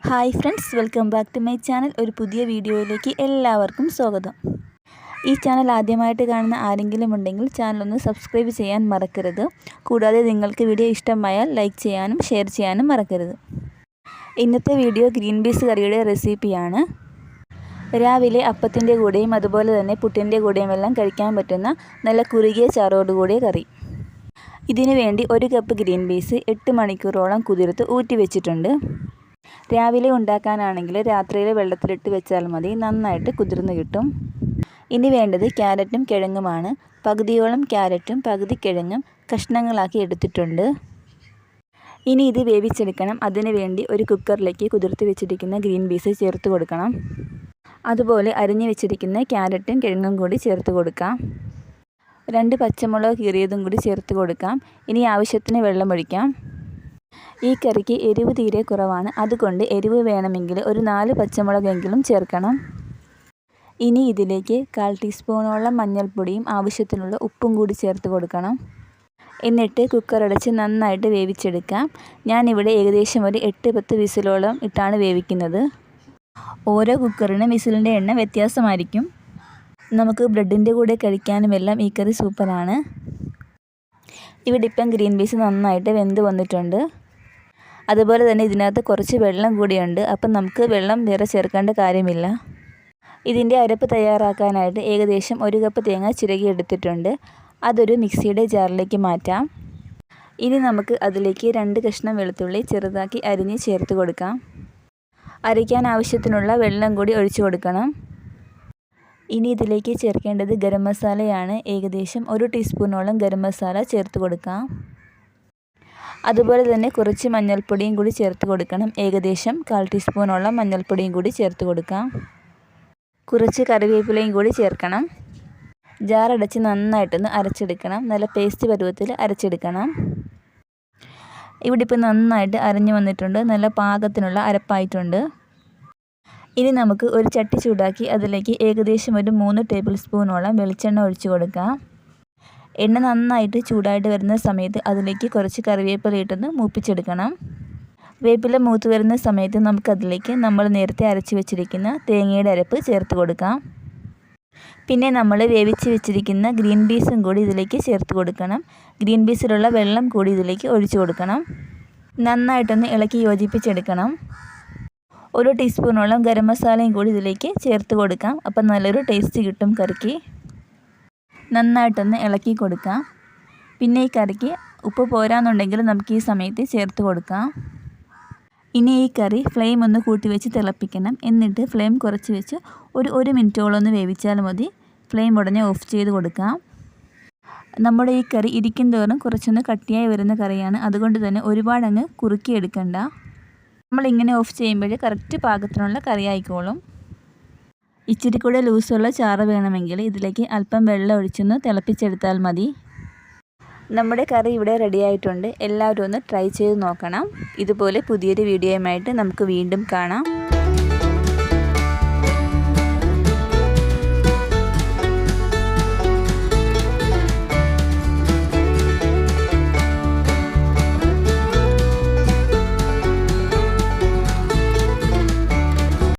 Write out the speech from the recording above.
Hi friends, welcome back to my channel. ഒരു പുതിയ വീഡിയോയിലേക്ക് എല്ലാവർക്കും സ്വാഗതം. ഈ ചാനൽ ആദ്യമായിട്ട് കാണുന്ന ആരെങ്കിലും ഉണ്ടെങ്കിൽ ചാനലൊന്ന് സബ്സ്ക്രൈബ് ചെയ്യാൻ മറക്കരുത്. കൂടാതെ നിങ്ങൾക്ക് വീഡിയോ ഇഷ്ടമായാൽ ലൈക്ക് ചെയ്യാനും ഷെയർ ചെയ്യാനും മറക്കരുത്. ഇന്നത്തെ വീഡിയോ ഗ്രീൻ പീസ് കറിയുടെ റെസിപ്പിയാണ്. രാവിലെ അപ്പത്തിൻ്റെ കൂടെയും അതുപോലെ തന്നെ പുട്ടിൻ്റെ കൂടെയും എല്ലാം കഴിക്കാൻ പറ്റുന്ന നല്ല കുറുകിയ ചാറോടുകൂടിയ കറി. ഇതിനു വേണ്ടി 1 കപ്പ് ഗ്രീൻ പീസ് 8 മണിക്കൂറോളം കുതിർത്ത് ഊറ്റി വെച്ചിട്ടുണ്ട്. രാവിലെ ഉണ്ടാക്കാനാണെങ്കിൽ രാത്രിയിൽ വെള്ളത്തിലിട്ട് വെച്ചാൽ മതി, നന്നായിട്ട് കുതിർന്ന് കിട്ടും. ഇനി വേണ്ടത് ക്യാരറ്റും കിഴങ്ങുമാണ്. പകുതിയോളം ക്യാരറ്റും പകുതി കിഴങ്ങും കഷ്ണങ്ങളാക്കി എടുത്തിട്ടുണ്ട്. ഇനി ഇത് വേവിച്ചെടുക്കണം. അതിനു വേണ്ടി ഒരു കുക്കറിലേക്ക് കുതിർത്ത് വെച്ചിരിക്കുന്ന ഗ്രീൻ പീസ് ചേർത്ത് കൊടുക്കണം. അതുപോലെ അരിഞ്ഞു വെച്ചിരിക്കുന്ന ക്യാരറ്റും കിഴങ്ങും കൂടി ചേർത്ത് കൊടുക്കാം. 2 പച്ചമുളക് കീറിയതും കൂടി ചേർത്ത് കൊടുക്കാം. ഇനി ആവശ്യത്തിന് വെള്ളമൊഴിക്കാം. ഈ കറിക്ക് എരിവ് തീരെ കുറവാണ്, അതുകൊണ്ട് എരിവ് വേണമെങ്കിൽ ഒരു 4 പച്ചമുളകെങ്കിലും ചേർക്കണം. ഇനി ഇതിലേക്ക് 1/4 ടീസ്പൂണോളം മഞ്ഞൾപ്പൊടിയും ആവശ്യത്തിനുള്ള ഉപ്പും കൂടി ചേർത്ത് കൊടുക്കണം. എന്നിട്ട് കുക്കർ അടച്ച് നന്നായിട്ട് വേവിച്ചെടുക്കാം. ഞാനിവിടെ ഏകദേശം ഒരു 8-10 വിസിലോളം ഇട്ടാണ് വേവിക്കുന്നത്. ഓരോ കുക്കറിനും വിസിലിൻ്റെ എണ്ണം വ്യത്യാസമായിരിക്കും. നമുക്ക് ബ്രെഡിൻ്റെ കൂടെ കഴിക്കാനുമെല്ലാം ഈ കറി സൂപ്പറാണ്. ഇവിടെ ഇപ്പം ഗ്രീൻ പീസ് നന്നായിട്ട് വെന്ത് വന്നിട്ടുണ്ട്. അതുപോലെ തന്നെ ഇതിനകത്ത് കുറച്ച് വെള്ളം കൂടിയുണ്ട്. അപ്പം നമുക്ക് വെള്ളം വേറെ ചേർക്കേണ്ട കാര്യമില്ല. ഇതിൻ്റെ അരപ്പ് തയ്യാറാക്കാനായിട്ട് ഏകദേശം 1 കപ്പ് തേങ്ങ ചിരകി എടുത്തിട്ടുണ്ട്. അതൊരു മിക്സിയുടെ ജാറിലേക്ക് മാറ്റാം. ഇനി നമുക്ക് അതിലേക്ക് 2 കഷ്ണം വെളുത്തുള്ളി ചെറുതാക്കി അരിഞ്ഞ് ചേർത്ത് കൊടുക്കാം. അരയ്ക്കാൻ ആവശ്യത്തിനുള്ള വെള്ളം കൂടി ഒഴിച്ചു കൊടുക്കണം. ഇനി ഇതിലേക്ക് ചേർക്കേണ്ടത് ഗരം മസാലയാണ്. ഏകദേശം 1 ടീസ്പൂണോളം ഗരം മസാല ചേർത്ത് കൊടുക്കാം. അതുപോലെ തന്നെ കുറച്ച് മഞ്ഞൾപ്പൊടിയും കൂടി ചേർത്ത് കൊടുക്കണം. ഏകദേശം 1/4 ടീസ്പൂണോളം മഞ്ഞൾപ്പൊടിയും കൂടി ചേർത്ത് കൊടുക്കാം. കുറച്ച് കറിവേപ്പിലയും കൂടി ചേർക്കണം. ജാറടച്ച് നന്നായിട്ടൊന്ന് അരച്ചെടുക്കണം. നല്ല പേസ്റ്റ് പരുവത്തിൽ അരച്ചെടുക്കണം. ഇവിടെ ഇപ്പോൾ നന്നായിട്ട് അരഞ്ഞു വന്നിട്ടുണ്ട്. നല്ല പാകത്തിനുള്ള അരപ്പായിട്ടുണ്ട്. ഇനി നമുക്ക് ഒരു ചട്ടി ചൂടാക്കി അതിലേക്ക് ഏകദേശം ഒരു 3 ടേബിൾ സ്പൂണോളം വെളിച്ചെണ്ണ ഒഴിച്ചു കൊടുക്കാം. എണ്ണ നന്നായിട്ട് ചൂടായിട്ട് വരുന്ന സമയത്ത് അതിലേക്ക് കുറച്ച് കറിവേപ്പില ഇട്ടൊന്ന് മൂപ്പിച്ചെടുക്കണം. വേപ്പില മൂത്ത് വരുന്ന സമയത്ത് നമുക്കതിലേക്ക് നമ്മൾ നേരത്തെ അരച്ച് വെച്ചിരിക്കുന്ന തേങ്ങയുടെ അരപ്പ് ചേർത്ത് കൊടുക്കാം. പിന്നെ നമ്മൾ വേവിച്ച് വെച്ചിരിക്കുന്ന ഗ്രീൻ പീസും കൂടി ഇതിലേക്ക് ചേർത്ത് കൊടുക്കണം. ഗ്രീൻ പീസിലുള്ള വെള്ളം കൂടി ഇതിലേക്ക് ഒഴിച്ചു കൊടുക്കണം. നന്നായിട്ടൊന്ന് ഇളക്കി യോജിപ്പിച്ചെടുക്കണം. 1 ടീസ്പൂണോളം ഗരം മസാലയും കൂടി ഇതിലേക്ക് ചേർത്ത് കൊടുക്കാം. അപ്പം നല്ലൊരു ടേസ്റ്റ് കിട്ടും കറിക്ക്. നന്നായിട്ടൊന്ന് ഇളക്കി കൊടുക്കാം. പിന്നെ ഈ കറിക്ക് ഉപ്പ് പോരാന്നുണ്ടെങ്കിൽ നമുക്ക് ഈ സമയത്ത് ചേർത്ത് കൊടുക്കാം. ഇനി ഈ കറി ഫ്ലെയിം ഒന്ന് കൂട്ടി വെച്ച് തിളപ്പിക്കണം. എന്നിട്ട് ഫ്ലെയിം കുറച്ച് വെച്ച് ഒരു മിനിറ്റോളം ഒന്ന് വേവിച്ചാൽ മതി. ഫ്ലെയിം ഉടനെ ഓഫ് ചെയ്ത് കൊടുക്കാം. നമ്മുടെ ഈ കറി ഇരിക്കും തോറും കുറച്ചൊന്ന് കട്ടിയായി വരുന്ന കറിയാണ്. അതുകൊണ്ട് തന്നെ ഒരുപാടങ്ങ് കുറുക്കിയെടുക്കണ്ട. നമ്മളിങ്ങനെ ഓഫ് ചെയ്യുമ്പോൾ കറക്റ്റ് പാകത്തിനുള്ള കറി ആയിക്കോളും. ഇച്ചിരി കൂടെ ലൂസുള്ള ചാറ് വേണമെങ്കിൽ ഇതിലേക്ക് അല്പം വെള്ളം ഒഴിച്ചൊന്ന് തിളപ്പിച്ചെടുത്താൽ മതി. നമ്മുടെ കറി ഇവിടെ റെഡി ആയിട്ടുണ്ട്. എല്ലാവരും ഒന്ന് ട്രൈ ചെയ്ത് നോക്കണം. ഇതുപോലെ പുതിയൊരു വീഡിയോയുമായിട്ട് നമുക്ക് വീണ്ടും കാണാം.